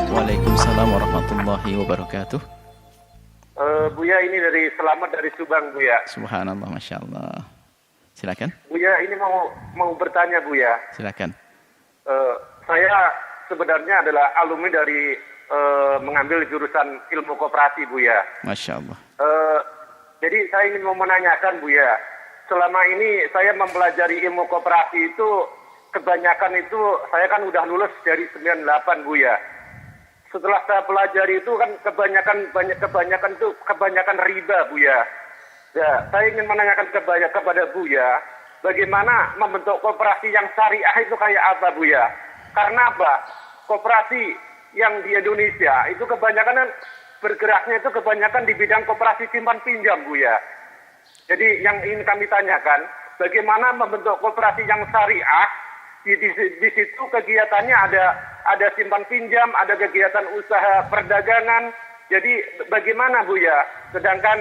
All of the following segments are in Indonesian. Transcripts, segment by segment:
Waalaikumsalam warahmatullahi wabarakatuh. Buya, ini Selamat dari Subang, Buya. Subhanallah, Masya Allah. Silakan. Buya, ini mau bertanya, Buya. Silakan. Saya sebenarnya adalah alumni dari mengambil jurusan ilmu koperasi, Buya. Masya Allah. Jadi saya ingin mau menanyakan, Buya. Selama ini saya mempelajari ilmu koperasi itu, kebanyakan itu saya kan udah lulus dari 98, Buya. Setelah saya pelajari itu kan kebanyakan riba, Buya. Ya, saya ingin menanyakan kepada Buya, bagaimana membentuk koperasi yang syariah itu kayak apa, Buya? Karena apa? Koperasi yang di Indonesia itu kebanyakan bergeraknya itu kebanyakan di bidang koperasi simpan pinjam, Buya. Jadi yang ingin kami tanyakan, bagaimana membentuk koperasi yang syariah? Di situ kegiatannya ada simpan pinjam, ada kegiatan usaha perdagangan. Jadi bagaimana, Buya? Sedangkan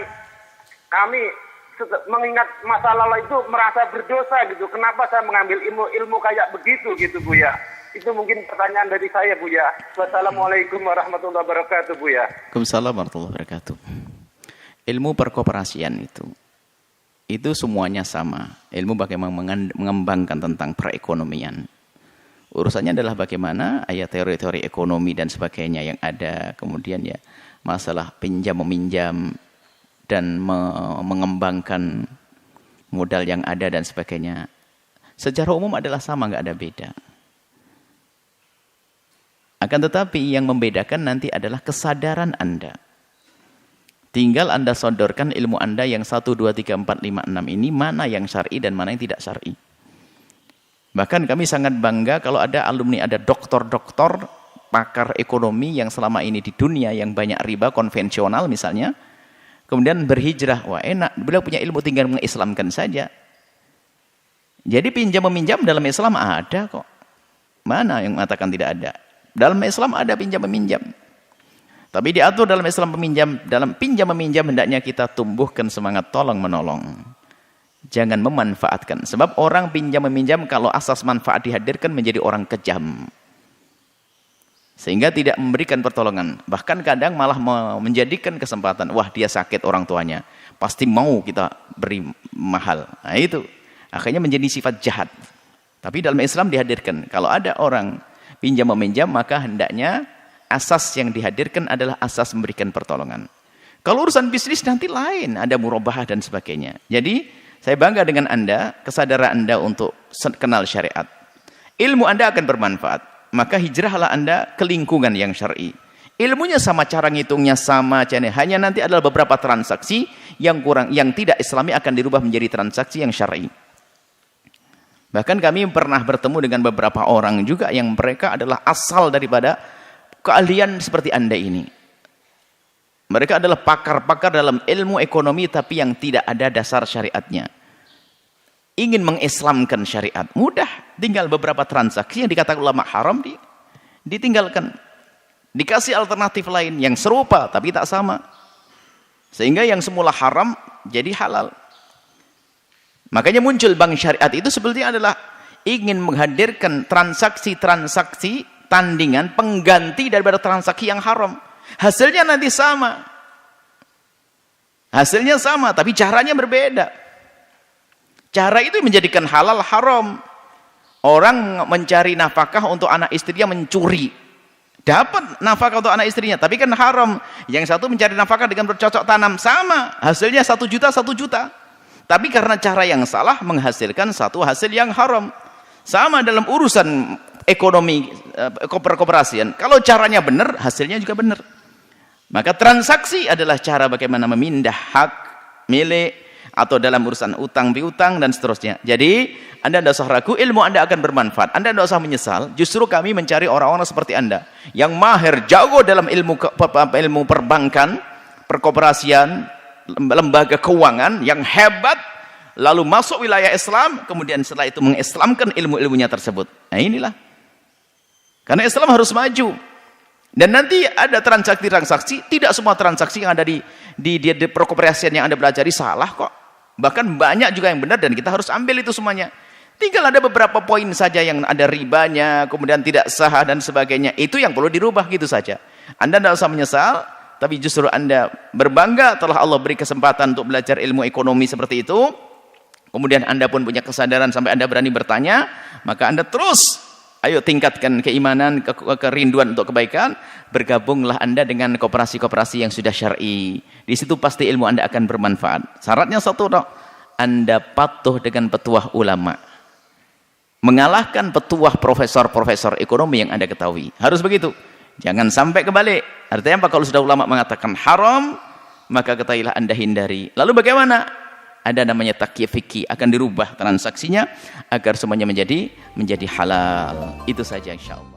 kami mengingat masa lalu itu merasa berdosa gitu. Kenapa saya mengambil ilmu kayak begitu gitu, Buya? Itu mungkin pertanyaan dari saya, Buya. Wassalamualaikum warahmatullahi wabarakatuh, Buya. Waalaikumsalam warahmatullahi wabarakatuh. Ilmu perkoperasian itu semuanya sama. Ilmu bagaimana mengembangkan tentang perekonomian. Urusannya adalah bagaimana ayat teori-teori ekonomi dan sebagainya yang ada. Kemudian ya masalah pinjam-meminjam dan mengembangkan modal yang ada dan sebagainya. Secara umum adalah sama, nggak ada beda. Akan tetapi yang membedakan nanti adalah kesadaran Anda. Tinggal Anda sodorkan ilmu Anda yang 1, 2, 3, 4, 5, 6 ini, mana yang syar'i dan mana yang tidak syar'i. Bahkan kami sangat bangga kalau ada alumni, ada doktor-doktor, pakar ekonomi yang selama ini di dunia yang banyak riba konvensional misalnya, kemudian berhijrah. Wah, enak, beliau punya ilmu, tinggal mengislamkan saja. Jadi pinjam-meminjam dalam Islam ada kok. Mana yang mengatakan tidak ada? Dalam Islam ada pinjam-meminjam. Tapi diatur dalam Islam dalam pinjam-meminjam hendaknya kita tumbuhkan semangat tolong-menolong. Jangan memanfaatkan. Sebab orang pinjam-meminjam kalau asas manfaat dihadirkan menjadi orang kejam. Sehingga tidak memberikan pertolongan. Bahkan kadang malah menjadikan kesempatan. Wah, dia sakit orang tuanya. Pasti mau kita beri mahal. Nah itu. Akhirnya menjadi sifat jahat. Tapi dalam Islam dihadirkan. Kalau ada orang pinjam-meminjam, maka hendaknya asas yang dihadirkan adalah asas memberikan pertolongan. Kalau urusan bisnis nanti lain, ada murabahah dan sebagainya. Jadi, saya bangga dengan Anda, kesadaran Anda untuk kenal syariat. Ilmu Anda akan bermanfaat. Maka hijrahlah Anda ke lingkungan yang syar'i. Ilmunya sama, cara ngitungnya sama, hanya nanti adalah beberapa transaksi yang tidak Islami akan dirubah menjadi transaksi yang syar'i. Bahkan kami pernah bertemu dengan beberapa orang juga yang mereka adalah asal daripada keahlian seperti Anda ini. Mereka adalah pakar-pakar dalam ilmu ekonomi tapi yang tidak ada dasar syariatnya. Ingin mengislamkan syariat. Mudah. Tinggal beberapa transaksi yang dikatakan ulama haram ditinggalkan. Dikasih alternatif lain yang serupa tapi tak sama. Sehingga yang semula haram jadi halal. Makanya muncul bank syariat itu sebetulnya adalah ingin menghadirkan transaksi-transaksi tandingan pengganti daripada transaksi yang haram. Hasilnya nanti sama. Hasilnya sama, tapi caranya berbeda. Cara itu menjadikan halal haram. Orang mencari nafkah untuk anak istrinya mencuri. Dapat nafkah untuk anak istrinya, tapi kan haram. Yang satu mencari nafkah dengan bercocok tanam, sama. Hasilnya 1 juta, 1 juta. Tapi karena cara yang salah menghasilkan satu hasil yang haram. Sama dalam urusan ekonomi perkoperasian. Kalau caranya benar, hasilnya juga benar. Maka transaksi adalah cara bagaimana memindah hak milik atau dalam urusan utang piutang dan seterusnya. Jadi Anda tidak usah ragu, ilmu Anda akan bermanfaat. Anda tidak usah menyesal. Justru kami mencari orang-orang seperti Anda yang mahir, jago dalam ilmu perbankan, perkoperasian, lembaga keuangan yang hebat, lalu masuk wilayah Islam, kemudian setelah itu mengislamkan ilmu-ilmunya tersebut. Nah inilah. Karena Islam harus maju. Dan nanti ada transaksi-transaksi, tidak semua transaksi yang ada di perkoperasian yang Anda pelajari salah kok. Bahkan banyak juga yang benar dan kita harus ambil itu semuanya. Tinggal ada beberapa poin saja yang ada ribanya, kemudian tidak sah dan sebagainya. Itu yang perlu dirubah gitu saja. Anda tidak usah menyesal, tapi justru Anda berbangga telah Allah beri kesempatan untuk belajar ilmu ekonomi seperti itu. Kemudian Anda pun punya kesadaran sampai Anda berani bertanya, maka Anda terus ayo tingkatkan keimanan, kerinduan untuk kebaikan. Bergabunglah Anda dengan koperasi-koperasi yang sudah syar'i. Di situ pasti ilmu Anda akan bermanfaat. Syaratnya satu, Anda patuh dengan petuah ulama. Mengalahkan petuah profesor-profesor ekonomi yang Anda ketahui. Harus begitu. Jangan sampai kebalik. Artinya apa? Kalau sudah ulama mengatakan haram, maka ketahuilah Anda hindari. Lalu bagaimana? Ada namanya takyif fikih, akan dirubah transaksinya agar semuanya menjadi halal. Itu saja insyaallah.